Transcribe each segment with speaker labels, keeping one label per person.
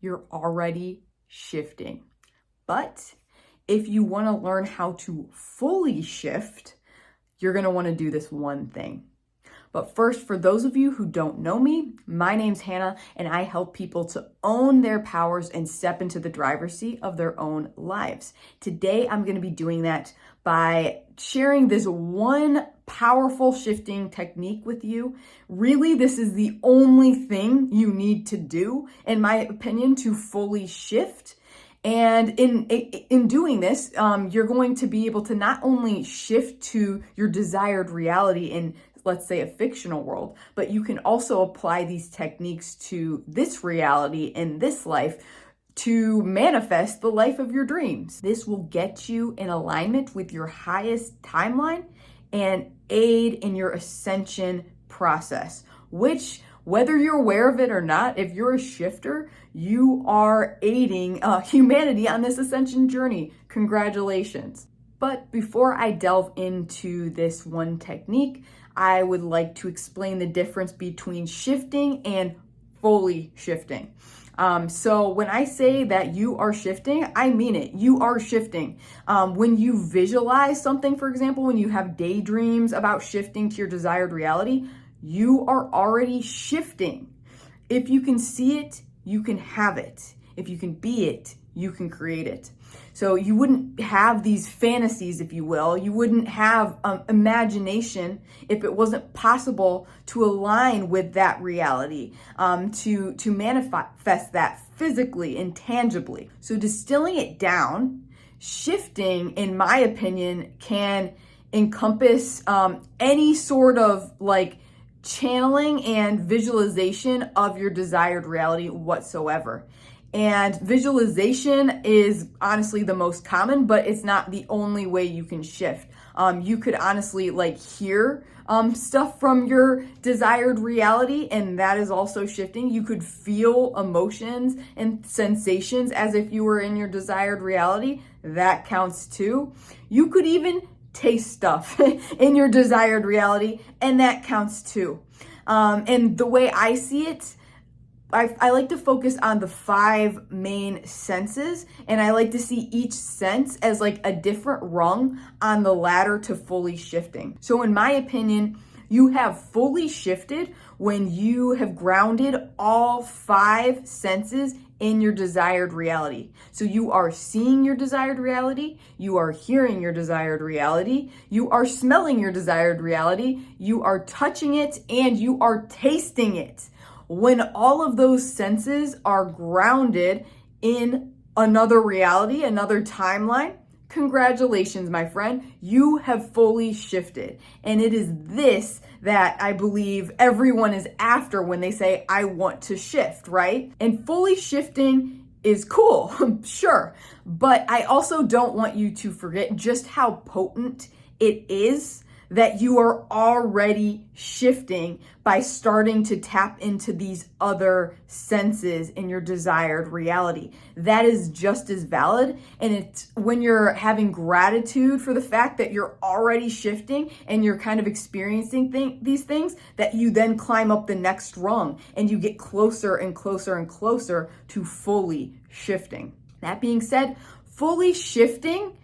Speaker 1: you're already shifting. But if you want to learn how to fully shift, you're going to want to do this one thing. But first, for those of you who don't know me, my name's Hannah, and I help people to own their powers and step into the driver's seat of their own lives. Today, I'm going to be doing that by sharing this one powerful shifting technique with you. Really, this is the only thing you need to do, in my opinion, to fully shift. And in doing this, you're going to be able to not only shift to your desired reality in, let's say, a fictional world, but you can also apply these techniques to this reality in this life to manifest the life of your dreams. This will get you in alignment with your highest timeline and aid in your ascension process, which, whether you're aware of it or not, if you're a shifter, you are aiding humanity on this ascension journey. Congratulations. But before I delve into this one technique, I would like to explain the difference between shifting and fully shifting. So when I say that you are shifting, I mean it. You are shifting. When you visualize something, for example, when you have daydreams about shifting to your desired reality, you are already shifting. If you can see it, you can have it. If you can be it, you can create it. So you wouldn't have these fantasies, if you will. You wouldn't have imagination if it wasn't possible to align with that reality, to manifest that physically and tangibly. So distilling it down, shifting, in my opinion, can encompass any sort of channeling and visualization of your desired reality whatsoever. And visualization is honestly the most common, but it's not the only way you can shift. You could honestly hear stuff from your desired reality, and that is also shifting. You could feel emotions and sensations as if you were in your desired reality. That counts too. You could even taste stuff in your desired reality, and that counts too. And the way I see it, I like to focus on the 5 main senses, and I like to see each sense as a different rung on the ladder to fully shifting. So in my opinion, you have fully shifted when you have grounded all 5 senses in your desired reality. So you are seeing your desired reality, you are hearing your desired reality, you are smelling your desired reality, you are touching it, and you are tasting it. When all of those senses are grounded in another reality, another timeline, congratulations, my friend, you have fully shifted. And it is this that I believe everyone is after when they say, I want to shift, right? And fully shifting is cool, sure. But I also don't want you to forget just how potent it is that you are already shifting by starting to tap into these other senses in your desired reality. That is just as valid. And it's when you're having gratitude for the fact that you're already shifting and you're kind of experiencing these things, that you then climb up the next rung and you get closer and closer and closer to fully shifting. That being said, fully shifting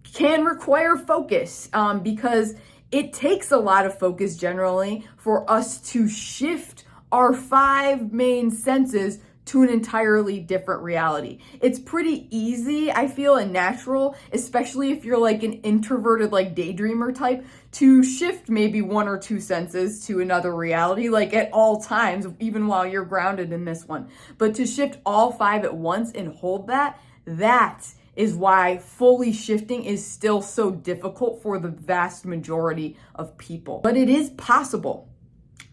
Speaker 1: can require focus because it takes a lot of focus generally for us to shift our 5 main senses to an entirely different reality. It's pretty easy, I feel, and natural, especially if you're an introverted daydreamer type, to shift maybe 1 or 2 senses to another reality at all times, even while you're grounded in this one. But to shift all 5 at once and hold that is why fully shifting is still so difficult for the vast majority of people. But it is possible.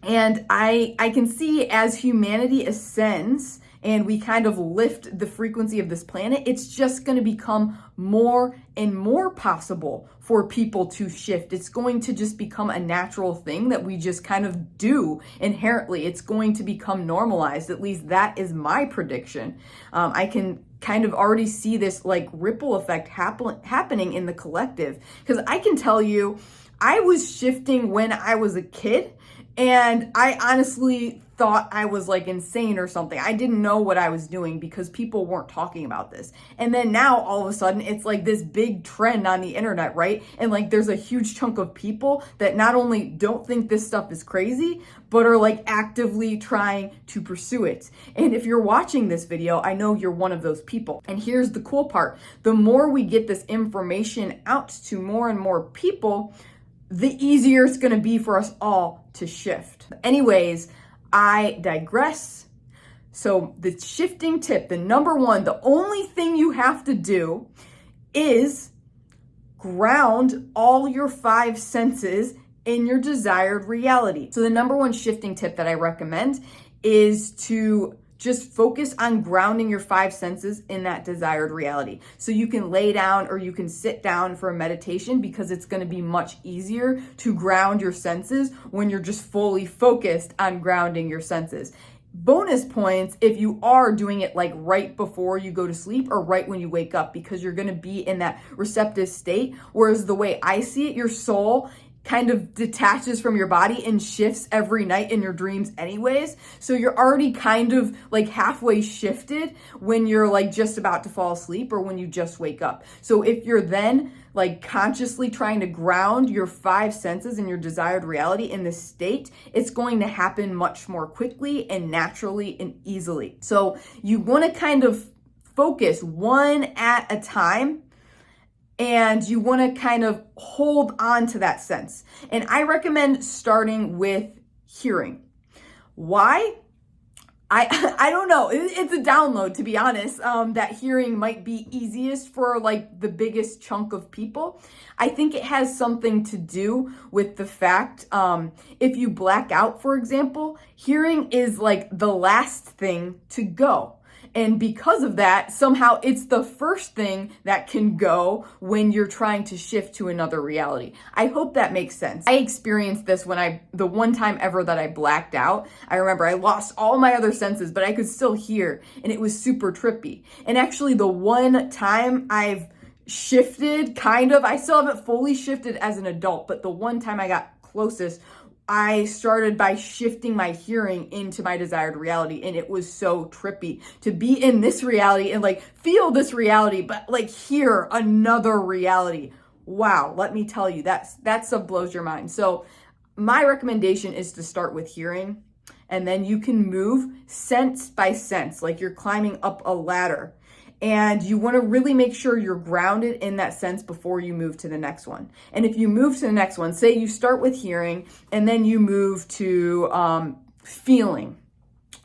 Speaker 1: And I can see as humanity ascends and we kind of lift the frequency of this planet, it's just going to become more and more possible for people to shift. It's going to just become a natural thing that we just kind of do inherently. It's going to become normalized. At least that is my prediction. I can kind of already see this ripple effect happening in the collective, because I can tell you, I was shifting when I was a kid, and I honestly thought I was like insane or something. I didn't know what I was doing because people weren't talking about this. And then now all of a sudden it's like this big trend on the internet, right? And like there's a huge chunk of people that not only don't think this stuff is crazy, but are like actively trying to pursue it. And if you're watching this video, I know you're one of those people. And here's the cool part. The more we get this information out to more and more people, the easier it's going to be for us all to shift. Anyways, I digress. So the shifting tip, the number one, the only thing you have to do is ground all your 5 senses in your desired reality. So the number one shifting tip that I recommend is to just focus on grounding your 5 senses in that desired reality. So you can lay down or you can sit down for a meditation, because it's going to be much easier to ground your senses when you're just fully focused on grounding your senses. Bonus points if you are doing it like right before you go to sleep or right when you wake up, because you're going to be in that receptive state. Whereas the way I see it, your soul kind of detaches from your body and shifts every night in your dreams anyways. So you're already kind of like halfway shifted when you're like just about to fall asleep or when you just wake up. So if you're then like consciously trying to ground your 5 senses in your desired reality in this state, it's going to happen much more quickly and naturally and easily. So you want to kind of focus one at a time, and you want to kind of hold on to that sense. And I recommend starting with hearing. Why? I don't know. It's a download, to be honest. That hearing might be easiest for like the biggest chunk of people. I think it has something to do with the fact, if you black out, for example, hearing is like the last thing to go. And because of that, somehow it's the first thing that can go when you're trying to shift to another reality. I hope that makes sense. I experienced this when the one time ever that I blacked out. I remember I lost all my other senses, but I could still hear, and it was super trippy. And actually the one time I've shifted, I still haven't fully shifted as an adult, but the one time I got closest, I started by shifting my hearing into my desired reality, and it was so trippy to be in this reality and like feel this reality, but like hear another reality. Wow, let me tell you, that stuff blows your mind. So my recommendation is to start with hearing, and then you can move sense by sense, like you're climbing up a ladder. And you want to really make sure you're grounded in that sense before you move to the next one. And if you move to the next one, say you start with hearing and then you move to feeling.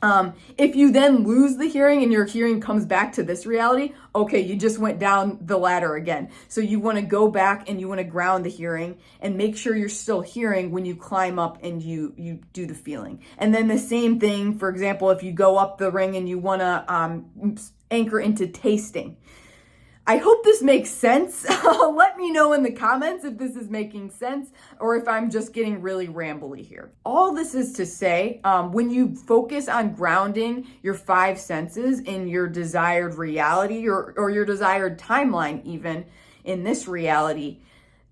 Speaker 1: If you then lose the hearing and your hearing comes back to this reality, okay, you just went down the ladder again. So you want to go back and you want to ground the hearing and make sure you're still hearing when you climb up and you do the feeling. And then the same thing, for example, if you go up the ring and you want to anchor into tasting. I hope this makes sense. Let me know in the comments if this is making sense or if I'm just getting really rambly here. All this is to say, when you focus on grounding your 5 senses in your desired reality or your desired timeline, even in this reality,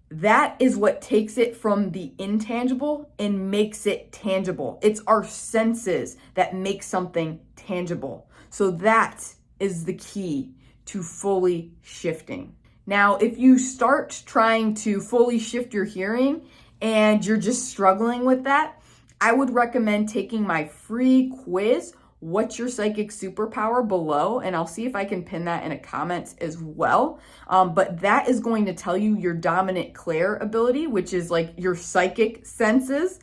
Speaker 1: that is what takes it from the intangible and makes it tangible. It's our senses that make something tangible. So that is the key to fully shifting. Now, if you start trying to fully shift your hearing and you're just struggling with that, I would recommend taking my free quiz, What's Your Psychic Superpower, below, and I'll see if I can pin that in a comment as well. But that is going to tell you your dominant clair ability, which is like your psychic senses,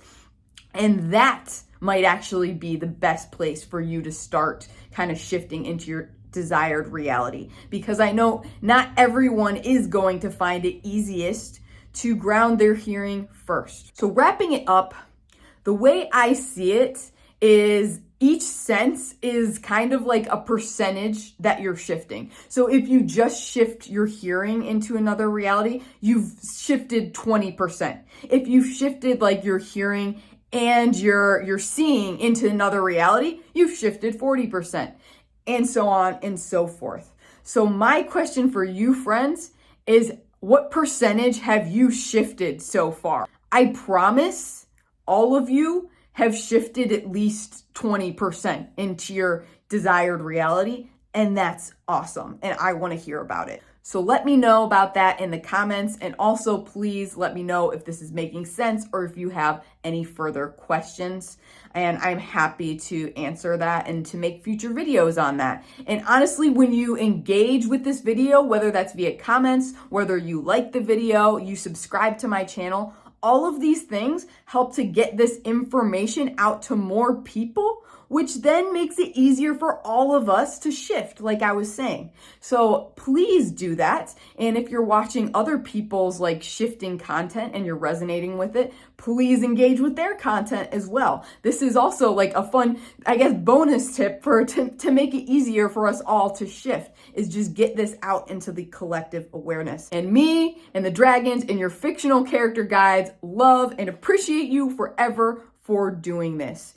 Speaker 1: and that might actually be the best place for you to start kind of shifting into your desired reality, because I know not everyone is going to find it easiest to ground their hearing first. So wrapping it up, the way I see it is each sense is kind of like a percentage that you're shifting. So if you just shift your hearing into another reality, you've shifted 20%. If you've shifted like your hearing and your seeing into another reality, you've shifted 40%. And so on and so forth. So my question for you, friends, is what percentage have you shifted so far? I promise all of you have shifted at least 20% into your desired reality, and that's awesome. And I want to hear about it. So let me know about that in the comments, and also please let me know if this is making sense or if you have any further questions, and I'm happy to answer that and to make future videos on that. And honestly, when you engage with this video, whether that's via comments, whether you like the video, you subscribe to my channel, all of these things help to get this information out to more people, which then makes it easier for all of us to shift, like I was saying. So please do that. And if you're watching other people's like shifting content and you're resonating with it, please engage with their content as well. This is also like a fun, I guess, bonus tip to make it easier for us all to shift, is just get this out into the collective awareness. And me and the dragons and your fictional character guides love and appreciate you forever for doing this.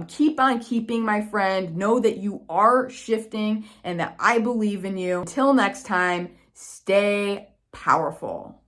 Speaker 1: Keep on keeping, my friend. Know that you are shifting and that I believe in you. Until next time, stay powerful.